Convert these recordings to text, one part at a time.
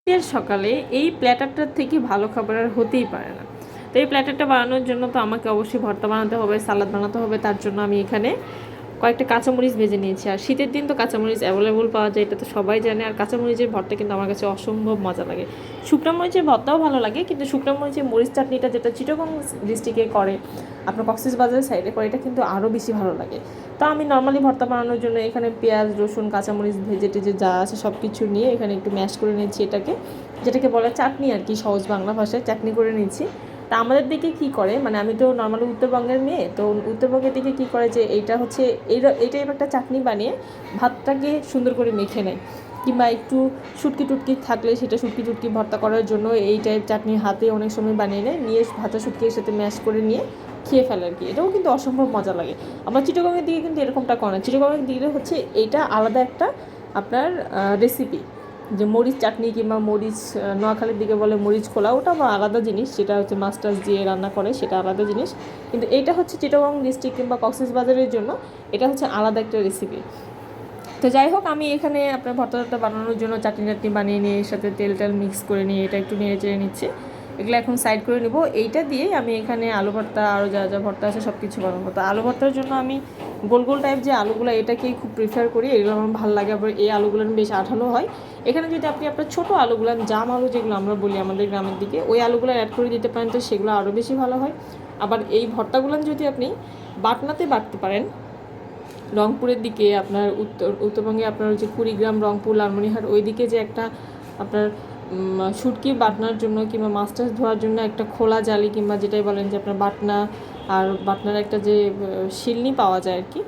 শীতের সকালে এই প্ল্যাটারটার থেকে ভালো খাবার আর হতেই পারে না। তো এই প্ল্যাটারটা বানানোর জন্য তো আমাকে অবশ্যই ভর্তা বানাতে হবে, সালাদ বানাতে হবে। তার জন্য আমি এখানে কয়েকটা কাঁচামরিচ ভেজে নিয়েছি। আর শীতের দিন তো কাঁচামরিচ অ্যাভেলেবল পাওয়া যায়, এটা তো সবাই জানে। আর কাঁচামরিচের ভর্তা কিন্তু আমার কাছে অসম্ভব মজা লাগে। শুকনো মরিচের ভর্তাও ভালো লাগে, কিন্তু শুকনো মরিচের মরিচ চাটনিটা যেটা চিটাগং ডিস্ট্রিক্টে করে, আপনার কক্সবাজারের সাইডে করে, এটা কিন্তু আরও বেশি ভালো লাগে। তো আমি নর্মালি ভর্তা বানানোর জন্য এখানে পেঁয়াজ, রসুন, কাঁচামরিচ ভেজে টেজে যা আছে সব কিছু নিয়ে এখানে একটু ম্যাশ করে নিচ্ছি। যেটাকে বলে চাটনি আর কি, সহজ বাংলা ভাষায় চাটনি করে নিচ্ছি। তা আমাদের দিকে কী করে, মানে আমি তো নর্মালি উত্তরবঙ্গের মেয়ে, তো উত্তরবঙ্গের দিকে কী করে যে এইটা হচ্ছে এইটাই একটা চাটনি বানিয়ে ভাতটাকে সুন্দর করে মেখে নেয়, কিংবা একটু শুটকি টুটকি থাকলে সেটা শুটকি টুটকি ভর্তা করার জন্য এই টাইপ চাটনি হাতে অনেক সময় বানিয়ে নেয়, নিয়ে ভাজা শুটকির সাথে ম্যাশ করে নিয়ে খেয়ে ফেলে আর কি। এটাও কিন্তু অসম্ভব মজা লাগে। আমরা চিটাগংয়ের দিকে কিন্তু এরকমটা করে না। চিটাগংয়ের দিকে হচ্ছে এইটা আলাদা একটা আপনার রেসিপি, যে মরিচ চাটনি কিংবা মরিচ, নোয়াখালীর দিকে বলে মরিচ খোলা, ওটা আবার আলাদা জিনিস, যেটা হচ্ছে মাছ টাছ দিয়ে রান্না করে, সেটা আলাদা জিনিস। কিন্তু এইটা হচ্ছে চিটাগং ডিস্ট্রিক্ট কিংবা কক্সবাজারের জন্য এটা হচ্ছে আলাদা একটা রেসিপি। তো যাই হোক, আমি এখানে আপনার ভর্তাটা বানানোর জন্য চাটনি বানিয়ে নিয়ে এর সাথে তেল মিক্স করে নিয়ে এটা একটু নেড়ে চেড়ে নিচ্ছি। এগুলো এখন সাইড করে নেব। এইটা দিয়েই আমি এখানে আলু ভর্তা আরও যা যা ভর্তা আছে সব কিছু বানাবো। তো আলু ভর্তার জন্য আমি গোল গোল টাইপ যে আলুগুলো, এটাকেই খুব প্রিফার করি, এগুলো আমার ভালো লাগে। আবার এই আলুগুলো বেশ আঠালো হয়। এখানে যদি আপনি আপনার ছোটো আলুগুলো, জাম আলু যেগুলো আমরা বলি আমাদের গ্রামের দিকে, ওই আলুগুলো অ্যাড করে দিতে পারেন, তো সেগুলো আরও বেশি ভালো হয়। আবার এই ভর্তাগুলো যদি আপনি বাটনাতে বাটতে পারেন, রংপুরের দিকে আপনার উত্তরবঙ্গে আপনার যে কুড়িগ্রাম, রংপুর, লালমনিরহাট, ওই দিকে যে একটা আপনার শুটকি বাটনার জন্য কিংবা মাছ টাছ ধোয়ার জন্য একটা খোলা জালি কিংবা যেটাই বলেন যে আপনার বাটনা, আর বাটনার একটা যে শিলনি পাওয়া যায় আর কি,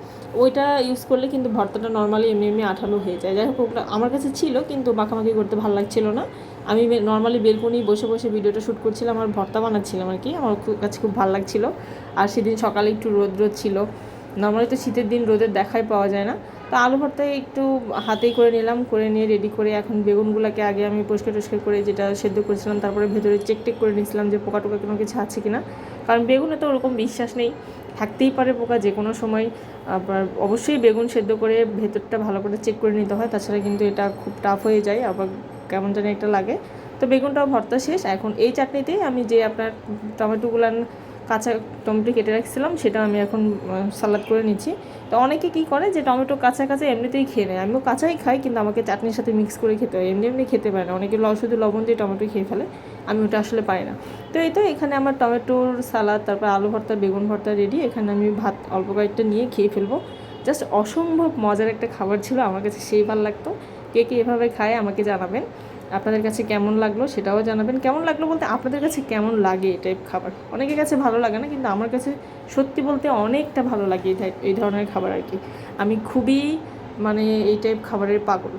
ওইটা ইউজ করলে কিন্তু ভর্তাটা নর্মালি এমনি আঠালো হয়ে যায়। যাই হোক, ওগুলো আমার কাছে ছিল, কিন্তু মাখামাখি করতে ভালো লাগছিল না। আমি নর্মালি বেলকনি বসে বসে ভিডিওটা শ্যুট করছিলাম আর ভর্তা বানাচ্ছিলাম আর কি, আমার কাছে খুব ভালো লাগছিল। আর সেদিন সকালে একটু রোদ ছিল, নর্মালি তো শীতের দিন রোদের দেখাই পাওয়া যায় না। তো আলু ভর্তায় একটু হাতেই করে নিলাম, করে নিয়ে রেডি করে এখন বেগুনগুলোকে আগে আমি পরিষ্কার করে যেটা সেদ্ধ করেছিলাম, তারপরে ভেতরে চেক করে নিয়েছিলাম যে পোকা টোকা কোনো কিছু আছে কিনা, কারণ বেগুনে তো ওরকম বিশ্বাস নেই, থাকতেই পারে পোকা যে কোনো সময়। আবার অবশ্যই বেগুন সেদ্ধ করে ভেতরটা ভালো করে চেক করে নিতে হয়, তাছাড়া কিন্তু এটা খুব টাফ হয়ে যায়, আবার কেমন জানি একটা লাগে। তো বেগুনটাও ভর্তা শেষ। এখন এই চাটনিতেই আমি যে আপনার টমেটোগুলো কাঁচা টমেটো কেটে রাখছিলাম, সেটা আমি এখন সালাদ করে নিচ্ছি। তো অনেকে কী করে যে টমেটো কাঁচা এমনিতেই খেয়ে নেয়, আমিও কাঁচাই খাই, কিন্তু আমাকে চাটনির সাথে মিক্স করে খেতে হয়, এমনি খেতে পারে না। অনেকে শুধু লবণ দিয়ে টমেটো খেয়ে ফেলে, আমি ওটা আসলে পারি না। তো এই তো এখানে আমার টমেটোর সালাদ, তারপর আলু ভর্তা, বেগুন ভর্তা রেডি। এখানে আমি ভাত অল্প কয়েকটা নিয়ে খেয়ে ফেলবো। জাস্ট অসম্ভব মজার একটা খাবার ছিল, আমার কাছে সেই ভালো লাগতো। কে এভাবে খায় আমাকে জানাবেন, আপনাদের কাছে কেমন লাগলো সেটাও জানাবেন। কেমন লাগলো বলতে আপনাদের কাছে কেমন লাগে এই টাইপ খাবার, অনেকের কাছে ভালো লাগে না, কিন্তু আমার কাছে সত্যি বলতে অনেকটা ভালো লাগে এই ধরনের খাবার আর কি। আমি খুবই এই টাইপ খাবারের পাগল।